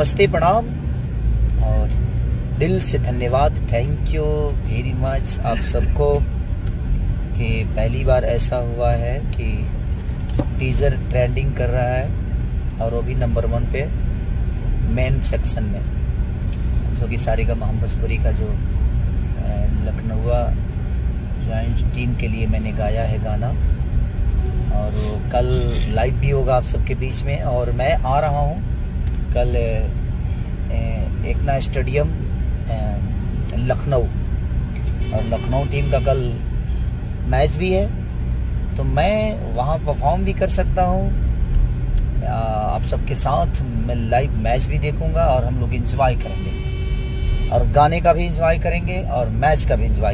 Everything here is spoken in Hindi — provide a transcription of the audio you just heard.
नमस्ते, प्रणाम और दिल से धन्यवाद। थैंक यू वेरी मच आप सबको कि पहली बार ऐसा हुआ है कि टीज़र ट्रेंडिंग कर रहा है और वो भी नंबर 1 पे मेन सेक्शन में, जो कि सारेगामा भोजपुरी का जो लखनऊ जॉइंट टीम के लिए मैंने गाया है गाना, और वो कल लाइव भी होगा आप सबके बीच में। और मैं आ रहा हूँ कल एकना स्टेडियम लखनऊ, और लखनऊ टीम का कल मैच भी है, तो मैं वहाँ परफॉर्म भी कर सकता हूँ आप सबके साथ। मैं लाइव मैच भी देखूँगा और हम लोग एंजॉय करेंगे, और गाने का भी एंजॉय करेंगे और मैच का भी एंजॉय